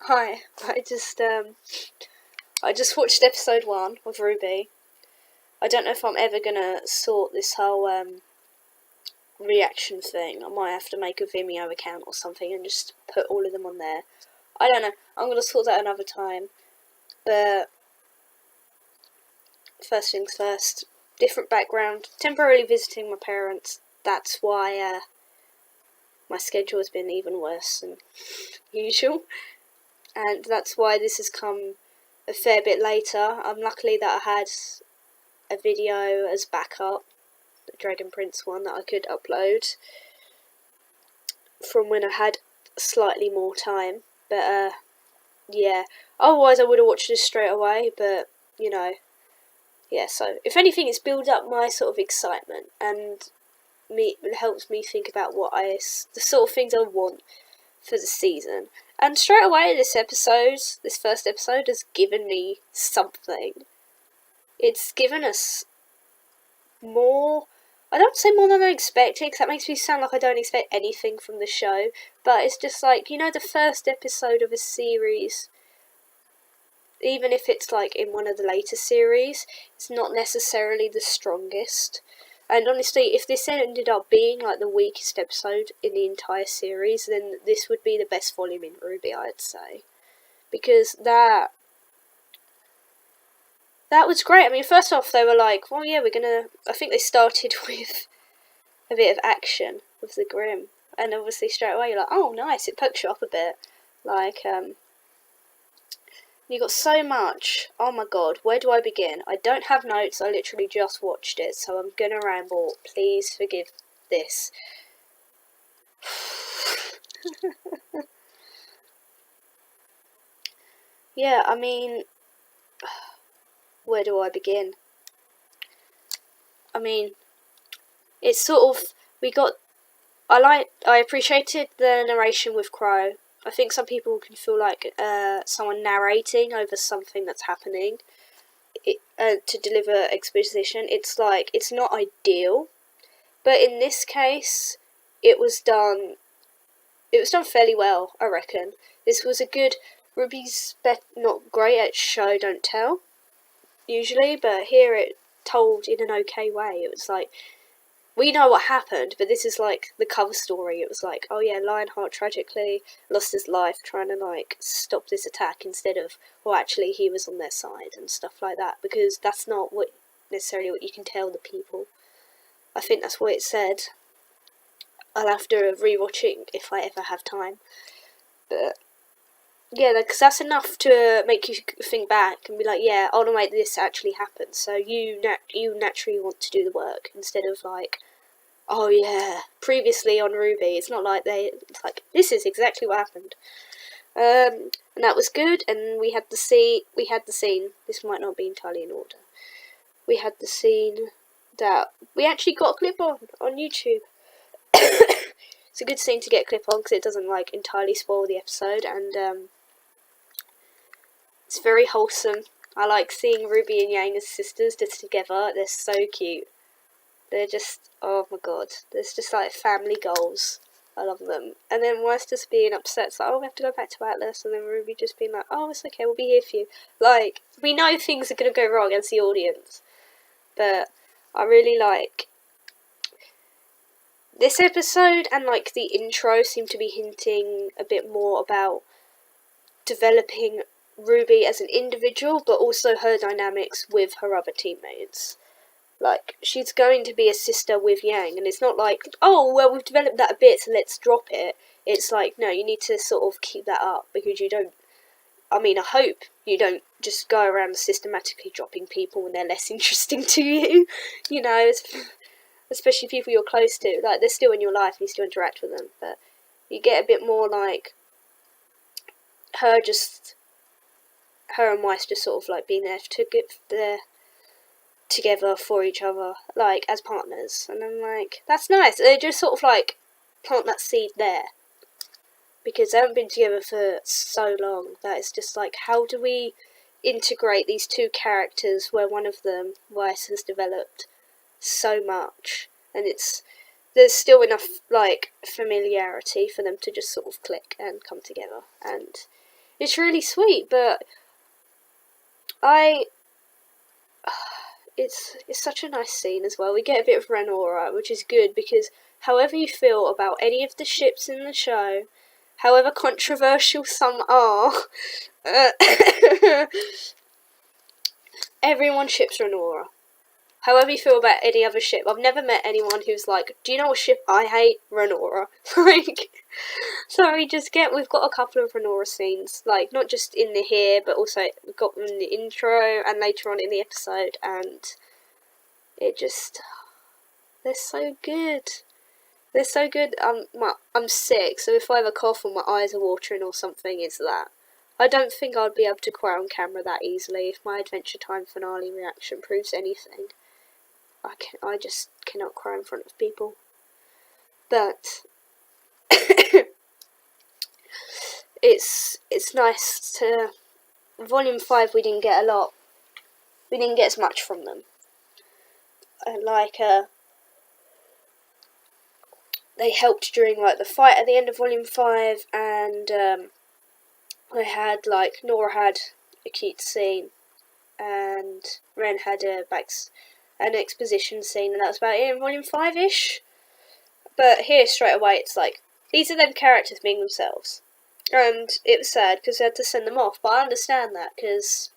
Hi, I just watched episode 1 of RWBY. I don't know if I'm ever gonna sort this whole reaction thing. I might have to make a Vimeo account or something and just put all of them on there. I don't know. I'm gonna sort that another time. But first things first. Different background. Temporarily visiting my parents. That's why my schedule has been even worse than usual. And that's why this has come a fair bit later. I'm lucky that I had a video as backup, the Dragon Prince one that I could upload from when I had slightly more time. But yeah, otherwise I would have watched this straight away, but you know, yeah, so if anything it's built up my sort of excitement and it helps me think about the sort of things I want for the season. And straight away this first episode has given me something. It's given us more, I don't say more than I expected, because that makes me sound like I don't expect anything from the show, but it's just like, you know, the first episode of a series, even if it's like in one of the later series, it's not necessarily the strongest. And honestly, if this ended up being like the weakest episode in the entire series, then this would be the best volume in RWBY, I'd say. Because that was great. I mean, first off, they were like, well, yeah, I think they started with a bit of action with the Grimm. And obviously straight away you're like, oh, nice, it pokes you up a bit. Like, you got so much. Oh my god, where do I begin? I don't have notes, I literally just watched it, so I'm gonna ramble. Please forgive this. Yeah, I mean, where do I begin? I mean, it's sort of, I appreciated the narration with Crow. I think some people can feel like someone narrating over something that's happening to deliver exposition. It's like, it's not ideal, but in this case, it was done fairly well, I reckon. This was a good, RWBY's not great at show don't tell, usually, but here it told in an okay way. It was like, we know what happened, but this is like the cover story. It was like, oh yeah, Lionheart tragically lost his life trying to like stop this attack, instead of, well, actually he was on their side and stuff like that, because that's not necessarily what you can tell the people. I think that's what it said. I'll have to rewatch it if I ever have time. But yeah, because that's enough to make you think back and be like, yeah, oh no, wait, this actually happened. So you naturally want to do the work, instead of like, oh yeah, previously on RWBY. It's not like it's like, this is exactly what happened. And that was good. And we had the scene. This might not be entirely in order. We had the scene that we actually got a clip on YouTube. It's a good scene to get a clip on because it doesn't like entirely spoil the episode, and it's very wholesome. I like seeing RWBY and Yang as sisters just together. They're so cute. They're just, oh my god, there's just like family goals. I love them. And then Weiss just being upset, it's like, oh, we have to go back to Atlas, and then RWBY just being like, oh, it's okay, we'll be here for you. Like, we know things are going to go wrong as the audience, but I really like this episode, and like the intro seem to be hinting a bit more about developing RWBY as an individual, but also her dynamics with her other teammates. Like, she's going to be a sister with Yang, and it's not like, oh, well, we've developed that a bit, so let's drop it. It's like, no, you need to sort of keep that up, because you don't, I mean, I hope you don't just go around systematically dropping people when they're less interesting to you, you know, especially people you're close to. Like, they're still in your life, and you still interact with them, but you get a bit more like her and Weiss just sort of like being there together for each other, like as partners, and I'm like, that's nice. They just sort of like plant that seed there, because they haven't been together for so long that it's just like, how do we integrate these two characters where one of them, Weiss, has developed so much, and there's still enough like familiarity for them to just sort of click and come together. And It's really sweet, but it's such a nice scene as well. We get a bit of Renora, which is good, because however you feel about any of the ships in the show, however controversial some are, everyone ships Renora. However you feel about any other ship, I've never met anyone who's like, do you know what ship I hate? Renora. Like, so we've got a couple of Renora scenes, like, not just in the here, but also we've got them in the intro and later on in the episode, and it just, they're so good. They're so good. I'm sick, so if I have a cough or my eyes are watering or something, it's that. I don't think I'd be able to cry on camera that easily if my Adventure Time finale reaction proves anything. I just cannot cry in front of people. But it's nice to. Volume 5 we didn't get a lot. We didn't get as much from them. They helped during like the fight at the end of Volume 5, and I had like Nora had a cute scene, and Ren had an exposition scene, and that was about it in Volume 5-ish. But here, straight away, it's like, these are them characters being themselves. And it was sad, because they had to send them off, but I understand that, because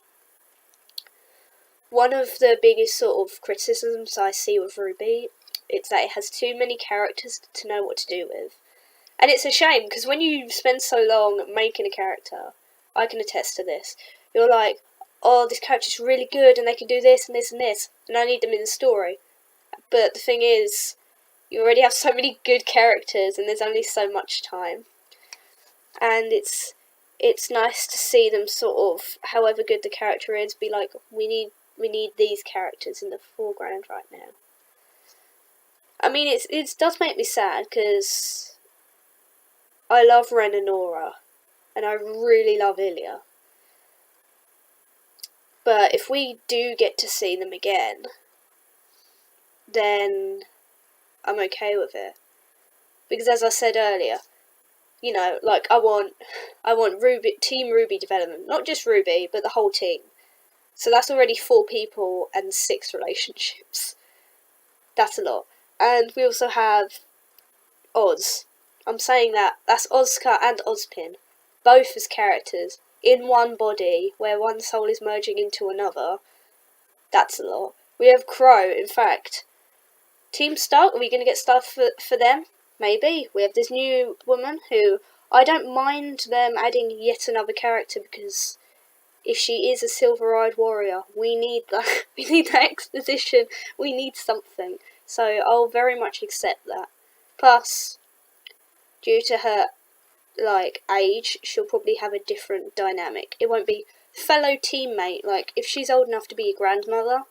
one of the biggest sort of criticisms I see with RWBY, it's that it has too many characters to know what to do with. And it's a shame, because when you spend so long making a character, I can attest to this, you're like, oh, this character's really good, and they can do this and this and this, and I need them in the story. But the thing is, you already have so many good characters, and there's only so much time. And it's nice to see them sort of, however good the character is, be like, we need these characters in the foreground right now. I mean, it does make me sad, because I love Ren and Nora, and I really love Ilya. But if we do get to see them again, then I'm okay with it. Because as I said earlier, you know, like, I want RWBY, Team RWBY development, not just RWBY, but the whole team. So that's already 4 people and 6 relationships. That's a lot. And we also have Oz. I'm saying that's Ozka and Ozpin, both as characters, in one body, where one soul is merging into another. That's a lot. We have Crow, in fact. Team Stark, are we going to get stuff for them? Maybe. We have this new woman who, I don't mind them adding yet another character, because if she is a silver-eyed warrior, we need that. We need that exposition. We need something. So I'll very much accept that. Plus, due to her like age, she'll probably have a different dynamic. It won't be fellow teammate. Like, if she's old enough to be a grandmother,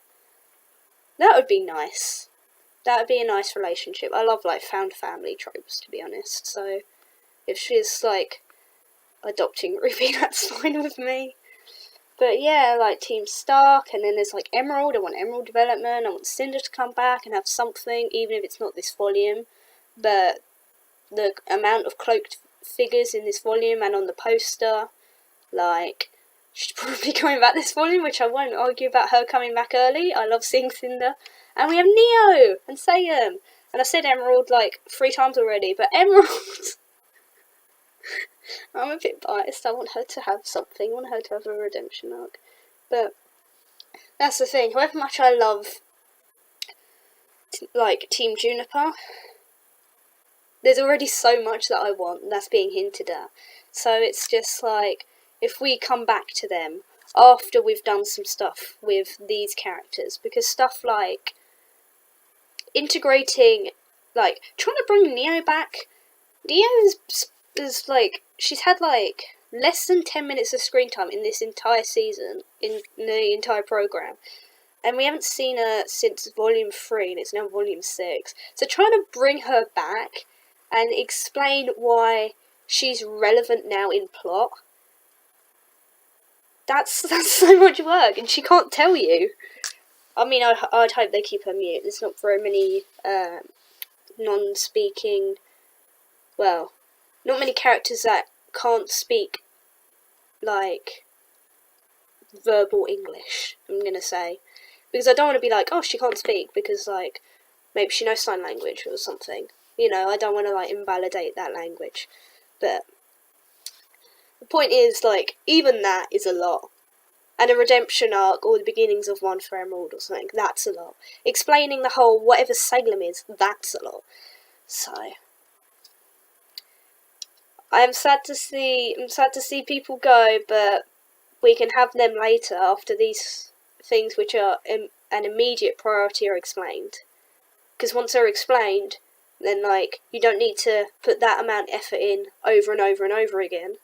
that would be nice. That would be a nice relationship. I love like found family tropes, to be honest. So if she's like adopting RWBY, that's fine with me. But yeah, like Team Stark, and then there's like Emerald. I want Emerald development. I want Cinder to come back and have something, even if it's not this volume. But the amount of cloaked figures in this volume and on the poster, like, she's probably coming back this volume, which I won't argue about her coming back early. I love seeing Cinder. And we have Neo and Salem. And I said Emerald like 3 times already, but Emerald... I'm a bit biased. I want her to have something. I want her to have a redemption arc. But that's the thing. However much I love like Team Juniper, there's already so much that I want that's being hinted at. So it's just like, if we come back to them after we've done some stuff with these characters, because stuff like integrating, like trying to bring Neo back. Neo is like, she's had like less than 10 minutes of screen time in this entire season, in the entire program. And we haven't seen her since Volume 3, and it's now Volume 6. So trying to bring her back and explain why she's relevant now in plot, that's so much work, and she can't tell you. I mean, I'd hope they keep her mute. There's not very many non-speaking, well, not many characters that can't speak like verbal English, I'm gonna say, because I don't want to be like, oh, she can't speak because like maybe she knows sign language or something. You know, I don't want to like invalidate that language. But the point is, like, even that is a lot. And a redemption arc or the beginnings of one for Emerald or something, that's a lot. Explaining the whole whatever Salem is, that's a lot. So I'm sad to see people go, but we can have them later after these things which are an immediate priority are explained. Because once they're explained, then like you don't need to put that amount of effort in over and over and over again,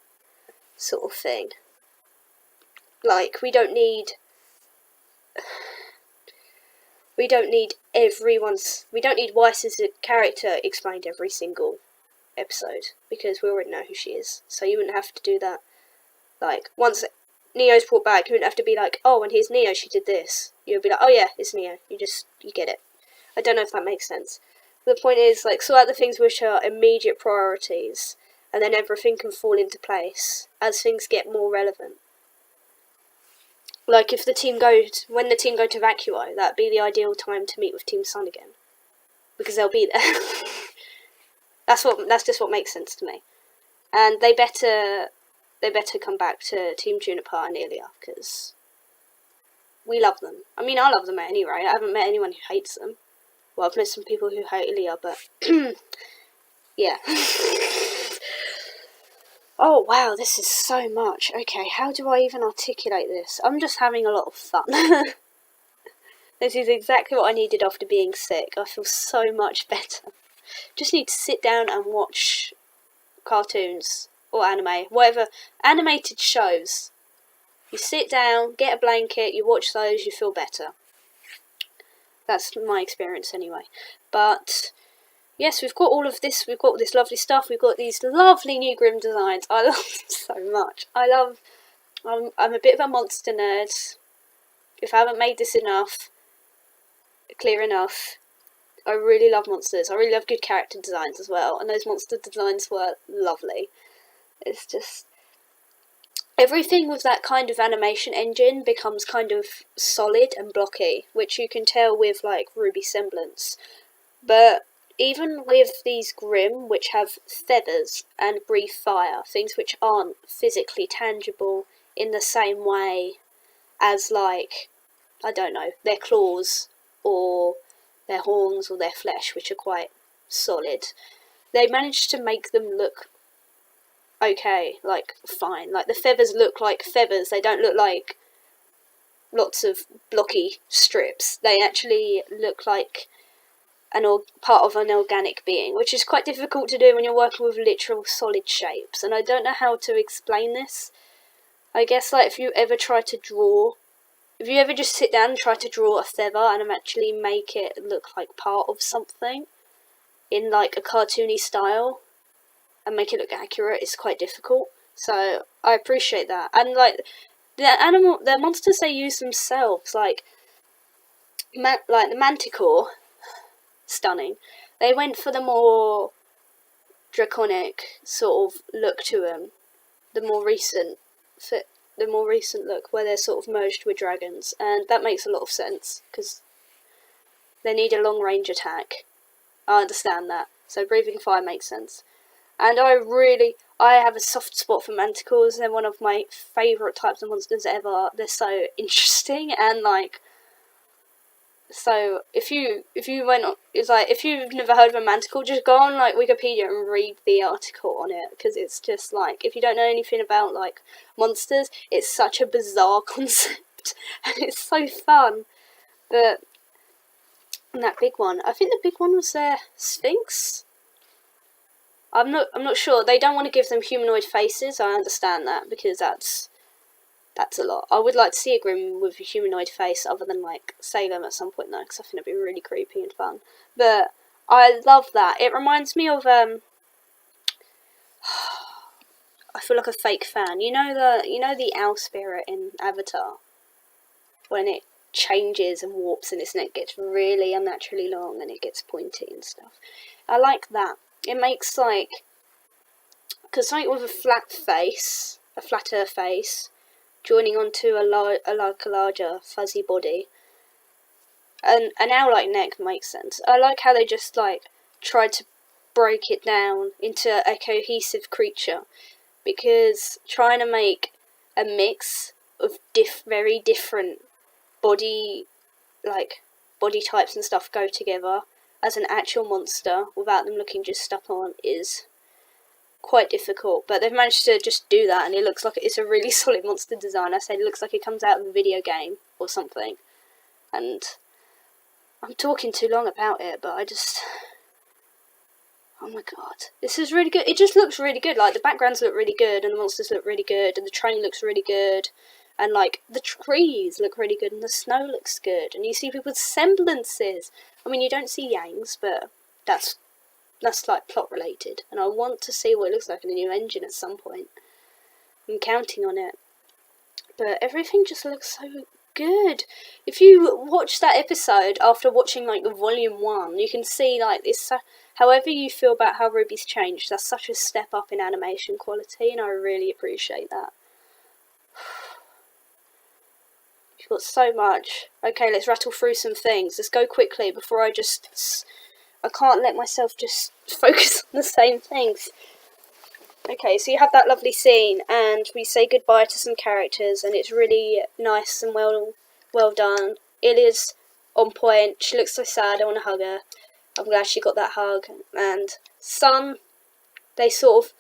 sort of thing. Like we don't need Weiss's character explained every single episode, because we already know who she is, so you wouldn't have to do that. Like, once Neo's brought back, you wouldn't have to be like, oh, when here's Neo, she did this. You'll be like, oh yeah, it's Neo. You get it. I don't know if that makes sense. The point is, like, sort out the things which are immediate priorities, and then everything can fall into place as things get more relevant. Like, when the team go to Vacuo, that'd be the ideal time to meet with Team Sun again, because they'll be there. That's just what makes sense to me. And they better come back to Team Juniper and Ilya, because we love them. I mean, I love them at any rate. I haven't met anyone who hates them. Well, I've met some people who hate Ilya, but yeah. Oh wow, this is so much. Okay, how do I even articulate this? I'm just having a lot of fun. This is exactly what I needed after being sick. I feel so much better. Just need to sit down and watch cartoons or anime, whatever, animated shows. You sit down, get a blanket, you watch those, you feel better. That's my experience anyway. But yes, we've got all of this. We've got all this lovely stuff. We've got these lovely new Grimm designs. I love them so much. I'm a bit of a monster nerd. If I haven't made this clear enough, I really love monsters. I really love good character designs as well. And those monster designs were lovely. It's just everything with that kind of animation engine becomes kind of solid and blocky, which you can tell with like RWBY Semblance. But even with these Grimm, which have feathers and breathe fire, things which aren't physically tangible in the same way as, like, I don't know, their claws or their horns or their flesh, which are quite solid, they managed to make them look okay, like, fine. Like, the feathers look like feathers, they don't look like lots of blocky strips. They actually look like part of an organic being, which is quite difficult to do when you're working with literal solid shapes, and I don't know how to explain this. I guess, like, if you ever just sit down and try to draw a feather and actually make it look like part of something in, like, a cartoony style and make it look accurate, it's quite difficult. So I appreciate that. And, like, the monsters they use themselves, like the Manticore, stunning. They went for the more draconic sort of look to them, the more recent look where they're sort of merged with dragons, and that makes a lot of sense because they need a long range attack. I understand that, so breathing fire makes sense. And I have a soft spot for manticores. They're one of my favourite types of monsters ever. They're so interesting, and like, so if you've never heard of a manticore, just go on like Wikipedia and read the article on it, because it's just like, if you don't know anything about like monsters, it's such a bizarre concept and it's so fun. But that big one, I think the big one was their Sphinx. I'm not sure. They don't want to give them humanoid faces. I understand that, because that's a lot. I would like to see a Grimm with a humanoid face other than, like, Salem at some point, though, because I think it'd be really creepy and fun. But I love that. It reminds me of, I feel like a fake fan. You know the owl spirit in Avatar? When it changes and warps and its neck gets really unnaturally long and it gets pointy and stuff. I like that. It makes, like, because something with a flat face a flatter face, joining onto a larger fuzzy body. And an owl-like neck makes sense. I like how they just like tried to break it down into a cohesive creature, because trying to make a mix of very different body types and stuff go together as an actual monster without them looking just stuck on is quite difficult. But they've managed to just do that, and it looks like it's a really solid monster design. I said it looks like it comes out of a video game or something. And I'm talking too long about it, but oh my god, this is really good. It just looks really good. Like, the backgrounds look really good, and the monsters look really good, and the train looks really good, and like the trees look really good, and the snow looks good, and you see people's semblances. I mean, you don't see Yang's, but that's like plot related, and I want to see what it looks like in the new engine at some point. I'm counting on it, but everything just looks so good. If you watch that episode after watching like Volume 1, you can see like this. However you feel about how RWBY's changed, that's such a step up in animation quality, and I really appreciate that. You've got so much. Okay, let's rattle through some things. Let's go quickly before I can't let myself just focus on the same things. Okay, so you have that lovely scene, and we say goodbye to some characters, and it's really nice and well done. Ilya's on point. She looks so sad. I want to hug her. I'm glad she got that hug. And Sun, they sort of,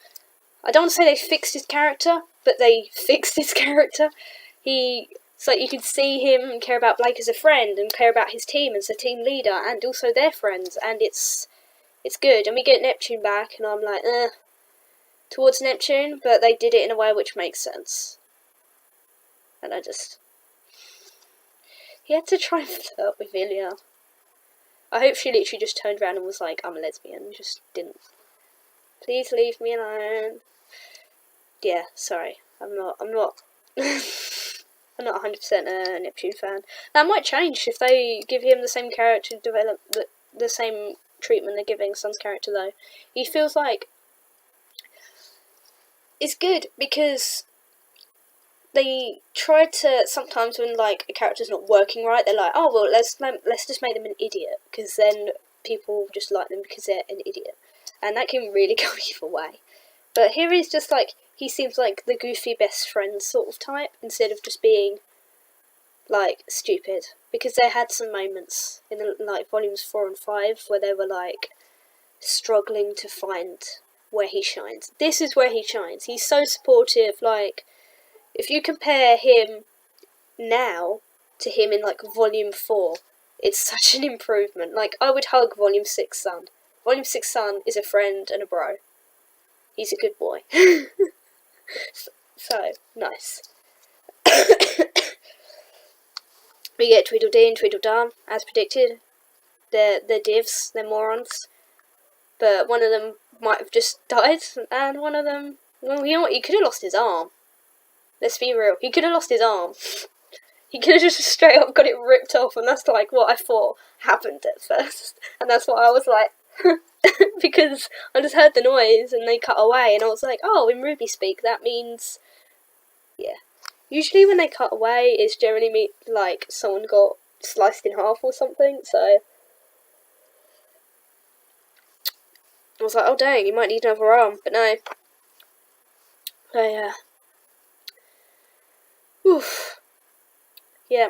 I don't want to say they fixed his character, but they fixed his character. It's like you can see him care about Blake as a friend, and care about his team as a team leader, and also their friends, and it's good. And we get Neptune back, and I'm like, towards Neptune, but they did it in a way which makes sense. And he had to try and flirt with Ilya. I hope she literally just turned around and was like, I'm a lesbian, just didn't. Please leave me alone. Yeah, sorry, I'm not I'm not 100% a Neptune fan. That might change if they give him the same character development, the same treatment they're giving Sun's character though. He feels like it's good because they try to, sometimes when like a character's not working right, they're like, oh well, let's just make them an idiot, because then people just like them because they're an idiot, and that can really go either way. But here he's just like, he seems like the goofy best friend sort of type, instead of just being like stupid, because they had some moments in like volumes 4 and 5 where they were like struggling to find where he shines. This is where he shines. He's so supportive. Like, if you compare him now to him in like volume 4, it's such an improvement. Like, I would hug volume 6 Sun. Volume 6 Sun is a friend and a bro. He's a good boy. So nice. We get Tweedledee and Tweedledum, as predicted. They're divs, they're morons. But one of them might have just died, and one of them, well, you know what, he could have lost his arm. Let's be real, he could have lost his arm. He could have just straight up got it ripped off, and that's like what I thought happened at first. And that's why I was like, because I just heard the noise and they cut away, and I was like, oh, in RWBY speak, that means, yeah. Usually when they cut away, it's generally like someone got sliced in half or something, so I was like, oh dang, you might need another arm, but no. So yeah. Oof. Yeah.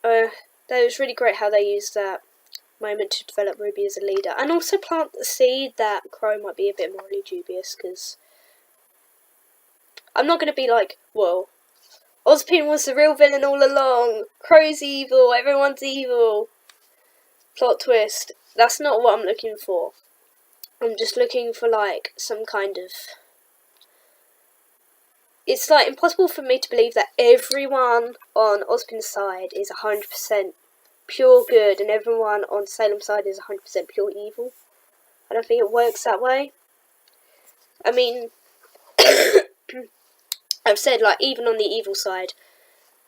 That was really great how they used that moment to develop RWBY as a leader, and also plant the seed that Crow might be a bit morally dubious, because I'm not going to be like, whoa, Ozpin was the real villain all along, Crow's evil, everyone's evil, plot twist. That's not what I'm looking for. I'm just looking for like some kind of, it's like impossible for me to believe that everyone on Ozpin's side is 100% pure good and everyone on Salem's side is 100% pure evil. I don't think it works that way. I mean, I've said, like, even on the evil side,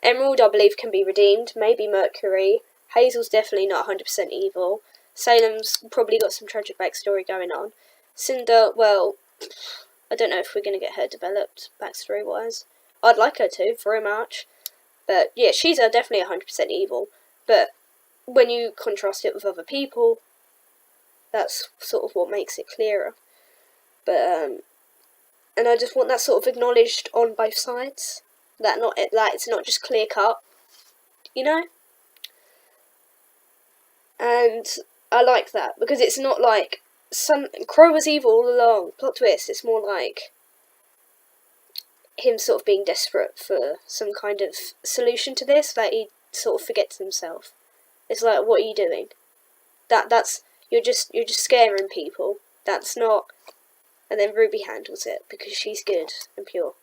Emerald, I believe, can be redeemed. Maybe Mercury. Hazel's definitely not 100% evil. Salem's probably got some tragic backstory going on. Cinder, well, I don't know if we're going to get her developed backstory-wise. I'd like her to, very much. But yeah, she's definitely 100% evil. But when you contrast it with other people, that's sort of what makes it clearer. But and I just want that sort of acknowledged on both sides. That it's not just clear cut, you know. And I like that because it's not like Crow was evil all along. Plot twist. It's more like him sort of being desperate for some kind of solution to this, that he sort of forgets himself. It's like, what are you doing? That's you're just scaring people. That's not. And then Ruby handles it because she's good and pure.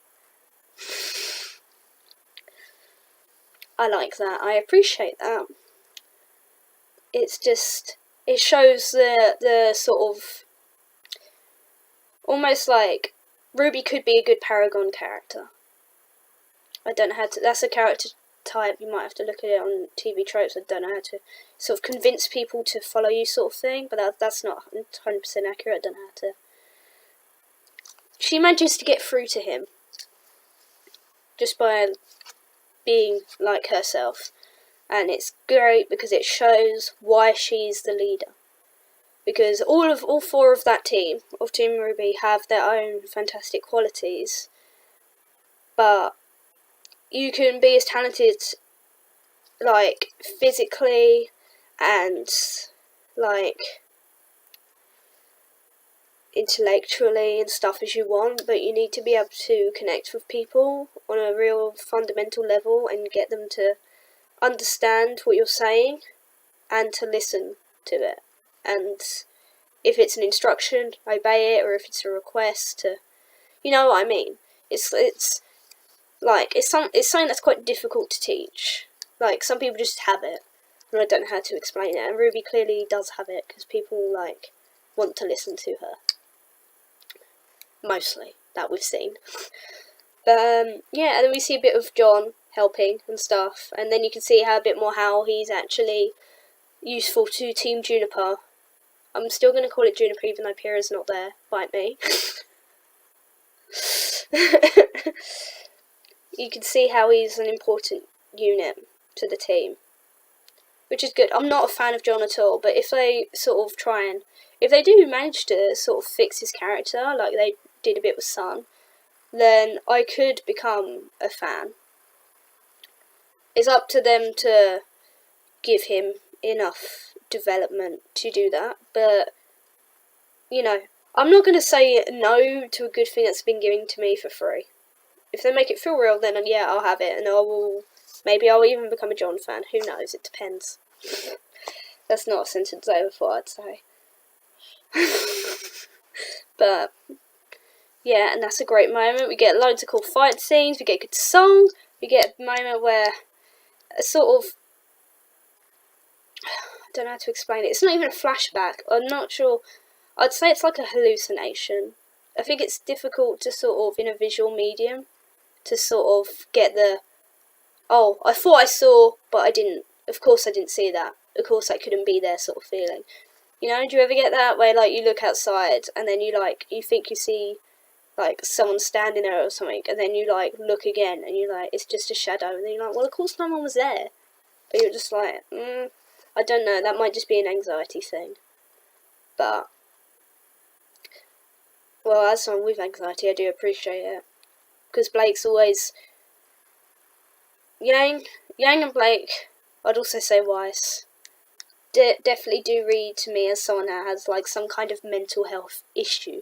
I like that. I appreciate that. It's just, it shows the sort of almost like Ruby could be a good Paragon character. I don't know how to. That's a character type. You might have to look at it on TV tropes. I don't know how to sort of convince people to follow you, sort of thing. But that's not 100% accurate. I don't know how to. She manages to get through to him just by being like herself, and it's great because it shows why she's the leader. Because all four of that team of Team RWBY have their own fantastic qualities, but you can be as talented, like, physically and, like, intellectually and stuff as you want, but you need to be able to connect with people on a real fundamental level and get them to understand what you're saying and to listen to it. And if it's an instruction, obey it, or if it's a request, to, you know what I mean. It's something that's quite difficult to teach. Like, some people just have it, and I don't know how to explain it. And Ruby clearly does have it because people like want to listen to her. Mostly that we've seen. But yeah, and then we see a bit of John helping and stuff, and then you can see a bit more how he's actually useful to Team Juniper. I'm still going to call it Juniper even though Pyrrha's not there. Bite me. You can see how he's an important unit to the team, which is good. I'm not a fan of John at all, but if they sort of if they do manage to sort of fix his character, like they did a bit with Sun, then I could become a fan. It's up to them to give him enough development to do that, but, you know, I'm not going to say no to a good thing that's been given to me for free. If they make it feel real, then yeah, I'll have it, and maybe I'll even become a John fan. Who knows? It depends. That's not a sentence I ever thought I'd say. But yeah, and that's a great moment. We get loads of cool fight scenes. We get a good song. We get a moment where a sort of, I don't know how to explain it. It's not even a flashback. I'm not sure. I'd say it's like a hallucination. I think it's difficult to sort of, in a visual medium, to sort of get oh, I thought I saw, but I didn't. Of course I didn't see that. Of course I couldn't be there sort of feeling. You know, do you ever get that where, like, you look outside and then you think you see, like, someone standing there or something, and then you, like, look again and you're like, it's just a shadow, and then you're like, well, of course no one was there. But you're just like, I don't know, that might just be an anxiety thing. But, well, as someone with anxiety, I do appreciate it. Because Blake's always, Yang and Blake, I'd also say Weiss, definitely do read to me as someone that has, like, some kind of mental health issue.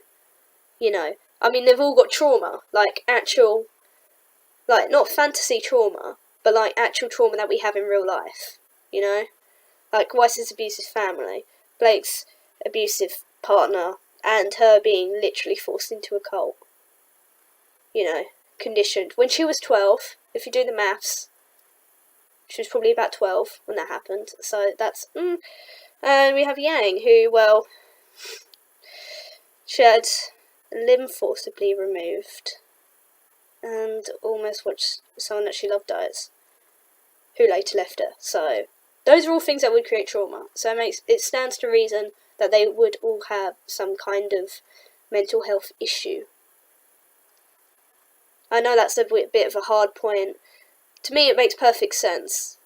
You know, I mean, they've all got trauma, like, actual, like, not fantasy trauma, but, like, actual trauma that we have in real life, you know? Like, Weiss's abusive family, Blake's abusive partner, and her being literally forced into a cult. You know, conditioned. When she was 12, if you do the maths, she was probably about 12 when that happened, so that's, And we have Yang, who, well, she had a limb forcibly removed, and almost watched someone that she loved dies, who later left her. So those are all things that would create trauma. So it stands to reason that they would all have some kind of mental health issue. I know that's a bit of a hard point. To me, it makes perfect sense,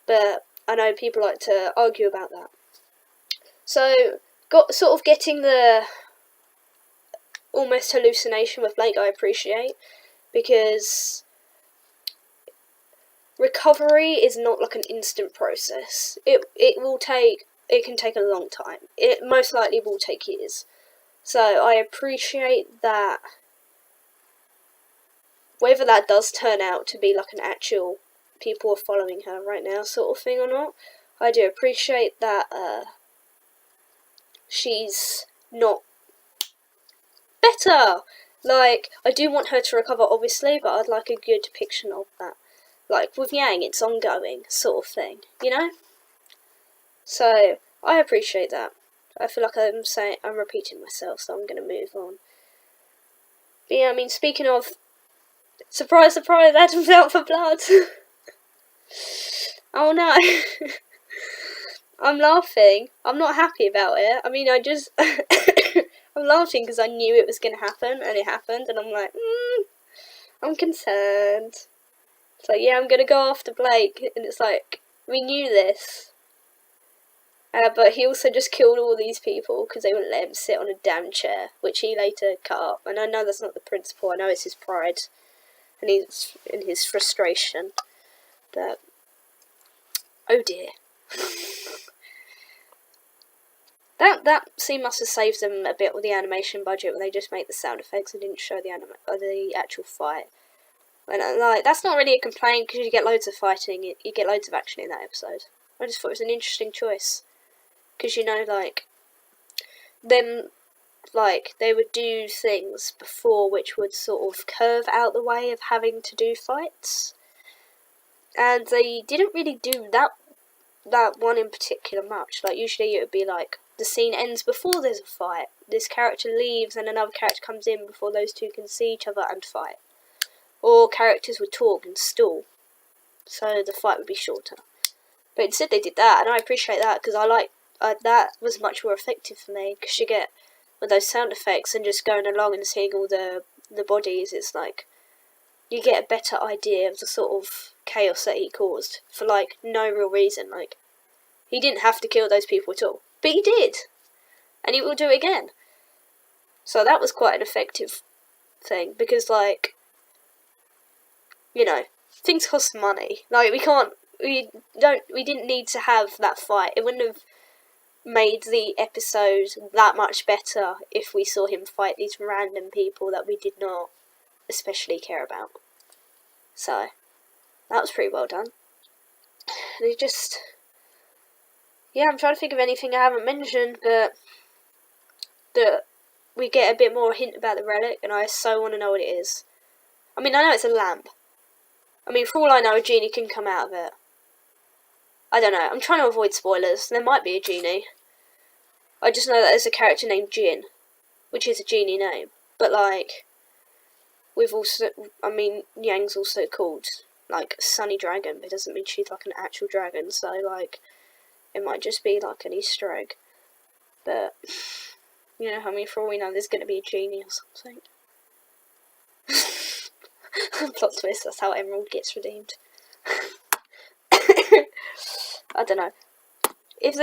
but I know people like to argue about that. So, getting the almost hallucination with Blake, I appreciate, because recovery is not like an instant process. It can take a long time. It most likely will take years. So I appreciate that. Whether that does turn out to be like an actual people are following her right now sort of thing or not, I do appreciate that she's not better. Like, I do want her to recover, obviously, but I'd like a good depiction of that. Like, with Yang, it's ongoing, sort of thing, you know? So, I appreciate that. I feel like I'm repeating myself, so I'm gonna move on. But yeah, I mean, speaking of, surprise, surprise, Adam's out for blood! Oh no! I'm laughing. I'm not happy about it. I mean, I'm laughing because I knew it was going to happen, and it happened, and I'm like, I'm concerned. It's like, yeah, I'm going to go after Blake, and it's like, we knew this. But he also just killed all these people because they wouldn't let him sit on a damn chair, which he later cut up. And I know that's not the principle, I know it's his pride, and his frustration. But, oh dear. That scene must have saved them a bit with the animation budget, when they just made the sound effects and didn't show the actual fight. And like, that's not really a complaint because you get loads of fighting, you get loads of action in that episode. I just thought it was an interesting choice because like them, like they would do things before which would sort of curve out the way of having to do fights, and they didn't really do that one in particular much. Like usually it would be like, the scene ends before there's a fight. This character leaves and another character comes in before those two can see each other and fight. Or characters would talk and stall, so the fight would be shorter. But instead they did that, and I appreciate that because that was much more effective for me. Because you get with those sound effects and just going along and seeing all the bodies, it's like you get a better idea of the sort of chaos that he caused for like no real reason. Like, he didn't have to kill those people at all, but he did, and he will do it again. So that was quite an effective thing because, like, you know, things cost money. Like, we didn't need to have that fight. It wouldn't have made the episode that much better if we saw him fight these random people that we did not especially care about. So that was pretty well done. They just, yeah, I'm trying to think of anything I haven't mentioned, but we get a bit more hint about the relic, and I so want to know what it is. I mean, I know it's a lamp. I mean, for all I know, a genie can come out of it. I don't know. I'm trying to avoid spoilers. There might be a genie. I just know that there's a character named Jin, which is a genie name. But, like, Yang's also called, like, Sunny Dragon, but it doesn't mean she's, like, an actual dragon, so, like, it might just be, like, an Easter egg. But, you know, I mean, for all we know, there's going to be a genie or something. Plot twist, that's how Emerald gets redeemed. I don't know. If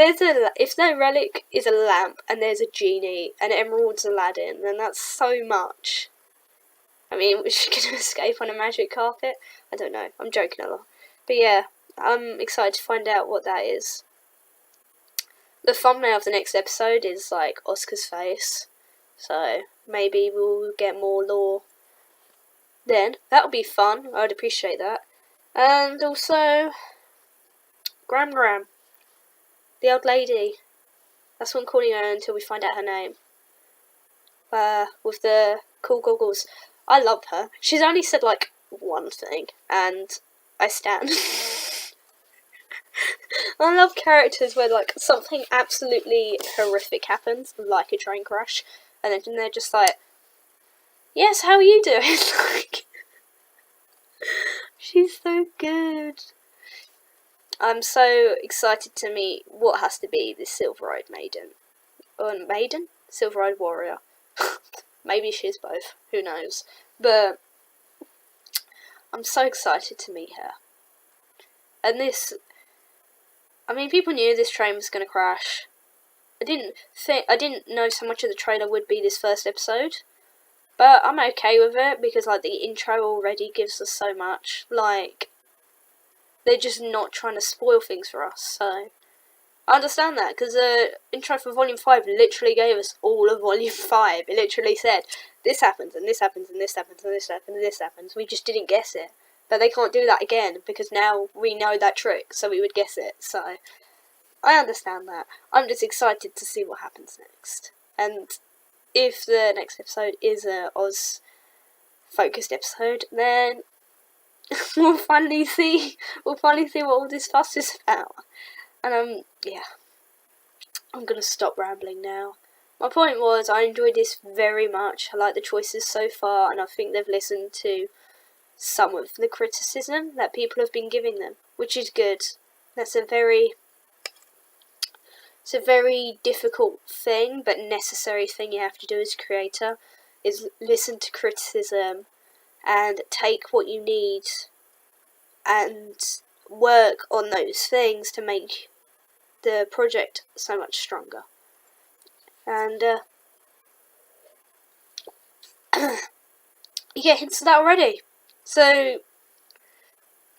the relic is a lamp and there's a genie and Emerald's Aladdin, then that's so much. I mean, was she going to escape on a magic carpet? I don't know. I'm joking a lot. But yeah, I'm excited to find out what that is. The thumbnail of the next episode is like Oscar's face, so maybe we'll get more lore then. That'll be fun. I'd appreciate that. And also, Gram, the old lady. That's what I'm calling her until we find out her name. With the cool goggles. I love her. She's only said like one thing, and I stand. I love characters where like something absolutely horrific happens, like a train crash, and then they're just like, "Yes, how are you doing?" Like, she's so good. I'm so excited to meet what has to be the Silver-Eyed Maiden. Maiden? Silver-Eyed Warrior. Maybe she's both. Who knows? But I'm so excited to meet her. And this, I mean, people knew this train was going to crash. I didn't know so much of the trailer would be this first episode, but I'm okay with it because like the intro already gives us so much. Like, they're just not trying to spoil things for us, so I understand that, because the intro for Volume 5 literally gave us all of Volume 5. It literally said, this happens, and this happens, and this happens, and this happens, and this happens. We just didn't guess it. But they can't do that again, because now we know that trick, so we would guess it. So, I understand that. I'm just excited to see what happens next. And if the next episode is a Oz-focused episode, then we'll finally see what all this fuss is about. And yeah, I'm gonna stop rambling now. My point was, I enjoyed this very much. I like the choices so far, and I think they've listened to some of the criticism that people have been giving them, which is good. It's a very difficult thing, but necessary thing you have to do as a creator, is listen to criticism and take what you need and work on those things to make the project so much stronger. And you get hints of that already. So,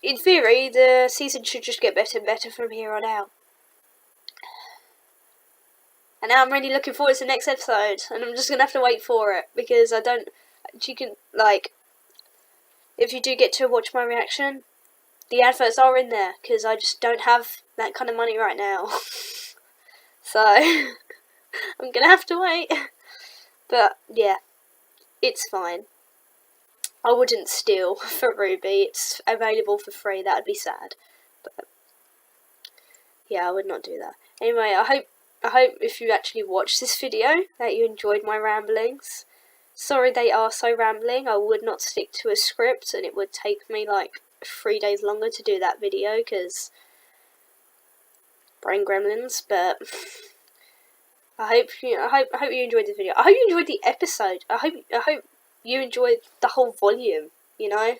in theory, the season should just get better and better from here on out. And now I'm really looking forward to the next episode, and I'm just gonna have to wait for it, because you can, like, if you do get to watch my reaction, the adverts are in there, because I just don't have that kind of money right now. So, I'm gonna have to wait. But, yeah, it's fine. I wouldn't steal for RWBY. It's available for free. That would be sad. But, yeah, I would not do that. Anyway, I hope if you actually watched this video that you enjoyed my ramblings. Sorry they are so rambling. I would not stick to a script, and it would take me like 3 days longer to do that video, because brain gremlins. But I hope you enjoyed this video. I hope you enjoyed the episode. I hope you enjoyed the whole volume. You know,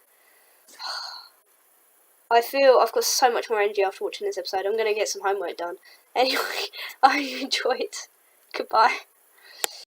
I feel I've got so much more energy after watching this episode. I'm gonna get some homework done. Anyway, I hope you enjoyed. Goodbye.